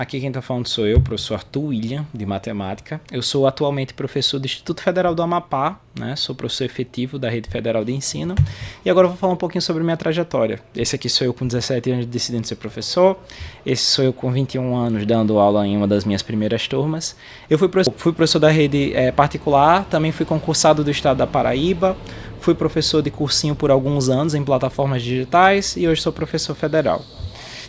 Aqui quem está falando sou eu, professor Arthur William, de Matemática. Eu sou atualmente professor do Instituto Federal do Amapá, né? Sou professor efetivo da Rede Federal de Ensino. E agora eu vou falar um pouquinho sobre minha trajetória. Esse aqui sou eu com 17 anos decidindo ser professor. Esse sou eu com 21 anos dando aula em uma das minhas primeiras turmas. Eu fui professor da rede particular, também fui concursado do estado da Paraíba. Fui professor de cursinho por alguns anos em plataformas digitais e hoje sou professor federal.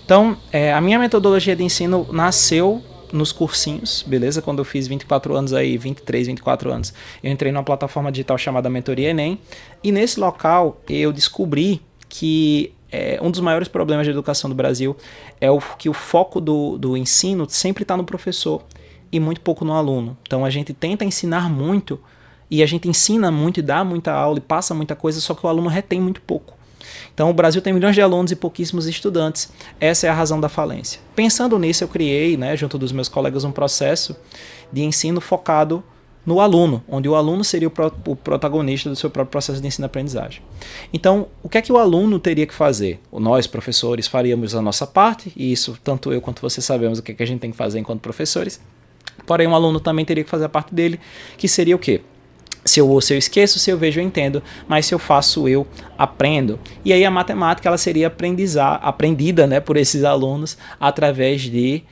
Então, a minha metodologia de ensino nasceu nos cursinhos, beleza? Quando eu fiz 24 anos aí, 23, 24 anos, eu entrei numa plataforma digital chamada Mentoria Enem, e nesse local eu descobri que um dos maiores problemas da educação do Brasil é que o foco do ensino sempre está no professor e muito pouco no aluno. Então a gente tenta ensinar muito, e a gente ensina muito e dá muita aula e passa muita coisa, só que o aluno retém muito pouco. Então o Brasil tem milhões de alunos e pouquíssimos estudantes. Essa é a razão da falência. Pensando nisso, eu criei, junto dos meus colegas, um processo de ensino focado no aluno, onde o aluno seria o protagonista do seu próprio processo de ensino-aprendizagem. Então, o que é que o aluno teria que fazer? Nós, professores, faríamos a nossa parte, e isso tanto eu quanto você sabemos o que é que a gente tem que fazer enquanto professores. Porém, o aluno também teria que fazer a parte dele, que seria o quê? Se eu esqueço, se eu vejo, eu entendo, mas se eu faço, eu aprendo. E aí a matemática ela seria aprendida por esses alunos através de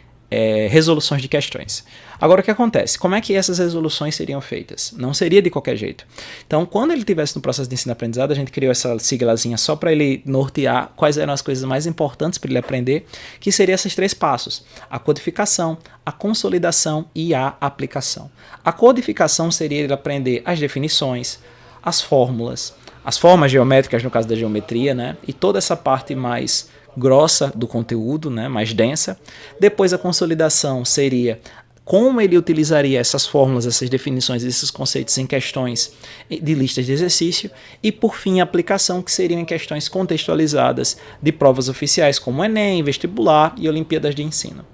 resoluções de questões. Agora o que acontece? Como é que essas resoluções seriam feitas? Não seria de qualquer jeito. Então, quando ele estivesse no processo de ensino-aprendizado, a gente criou essa siglazinha só para ele nortear quais eram as coisas mais importantes para ele aprender, que seriam esses 3 passos: a codificação, a consolidação e a aplicação. A codificação seria ele aprender as definições, as fórmulas, as formas geométricas, no caso da geometria, e toda essa parte mais grossa do conteúdo, mais densa. Depois a consolidação seria como ele utilizaria essas fórmulas, essas definições, esses conceitos em questões de listas de exercício. E por fim a aplicação, que seriam em questões contextualizadas de provas oficiais como Enem, vestibular e Olimpíadas de Ensino.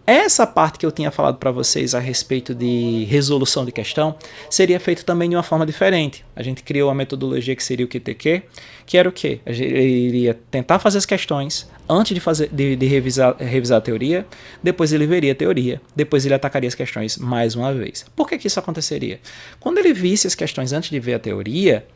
Essa parte que eu tinha falado para vocês a respeito de resolução de questão seria feito também de uma forma diferente. A gente criou a metodologia que seria o QTQ, que era o quê? A gente iria tentar fazer as questões antes de revisar a teoria, depois ele veria a teoria, depois ele atacaria as questões mais uma vez. Por que isso aconteceria? Quando ele visse as questões antes de ver a teoria,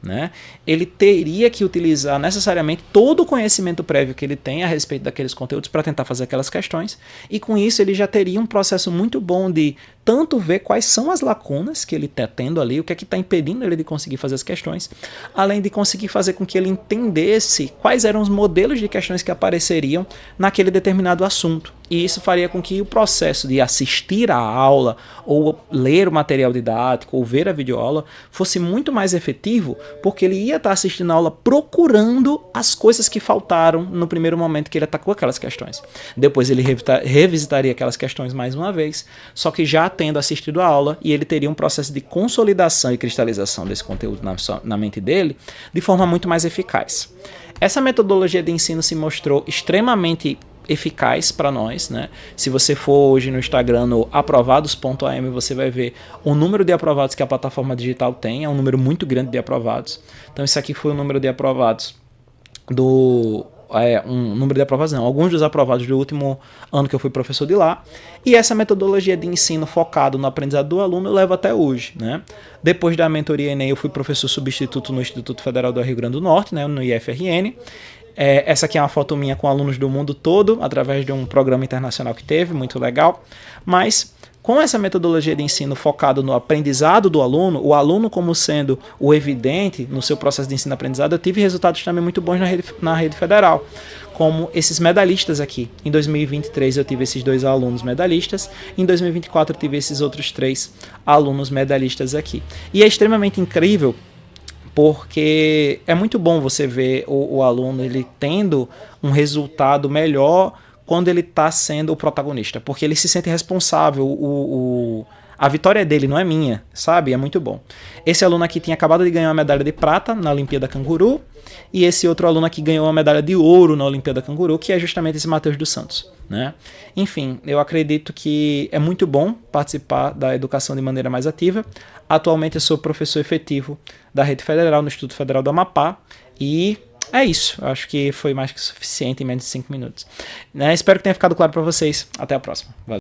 ele teria que utilizar necessariamente todo o conhecimento prévio que ele tem a respeito daqueles conteúdos para tentar fazer aquelas questões, e com isso ele já teria um processo muito bom de tanto ver quais são as lacunas que ele está tendo ali, o que é que está impedindo ele de conseguir fazer as questões, além de conseguir fazer com que ele entendesse quais eram os modelos de questões que apareceriam naquele determinado assunto. E isso faria com que o processo de assistir à aula, ou ler o material didático, ou ver a videoaula, fosse muito mais efetivo, porque ele ia estar assistindo a aula procurando as coisas que faltaram no primeiro momento que ele atacou aquelas questões. Depois ele revisitaria aquelas questões mais uma vez, só que já tendo assistido a aula, e ele teria um processo de consolidação e cristalização desse conteúdo na mente dele de forma muito mais eficaz. Essa metodologia de ensino se mostrou extremamente eficaz para nós, Se você for hoje no Instagram, no aprovados.am, você vai ver o número de aprovados que a plataforma digital tem, é um número muito grande de aprovados. Então esse aqui foi o número de aprovados alguns dos aprovados do último ano que eu fui professor de lá, e essa metodologia de ensino focado no aprendizado do aluno eu levo até hoje, Depois da mentoria Enem, eu fui professor substituto no Instituto Federal do Rio Grande do Norte, no IFRN. Essa aqui é uma foto minha com alunos do mundo todo, através de um programa internacional que teve, muito legal. Mas com essa metodologia de ensino focado no aprendizado do aluno, o aluno como sendo o evidente no seu processo de ensino-aprendizado, eu tive resultados também muito bons na rede federal, como esses medalhistas aqui. Em 2023 eu tive esses 2 alunos medalhistas, em 2024 eu tive esses outros 3 alunos medalhistas aqui. E é extremamente incrível, porque é muito bom você ver o aluno ele tendo um resultado melhor quando ele está sendo o protagonista, porque ele se sente responsável, a vitória é dele, não é minha, sabe? É muito bom. Esse aluno aqui tinha acabado de ganhar uma medalha de prata na Olimpíada Canguru, e esse outro aluno aqui ganhou uma medalha de ouro na Olimpíada Canguru, que é justamente esse Matheus dos Santos, Enfim, eu acredito que é muito bom participar da educação de maneira mais ativa. Atualmente eu sou professor efetivo da Rede Federal no Instituto Federal do Amapá, e é isso. Eu acho que foi mais que suficiente em menos de 5 minutos. Espero que tenha ficado claro para vocês. Até a próxima. Valeu.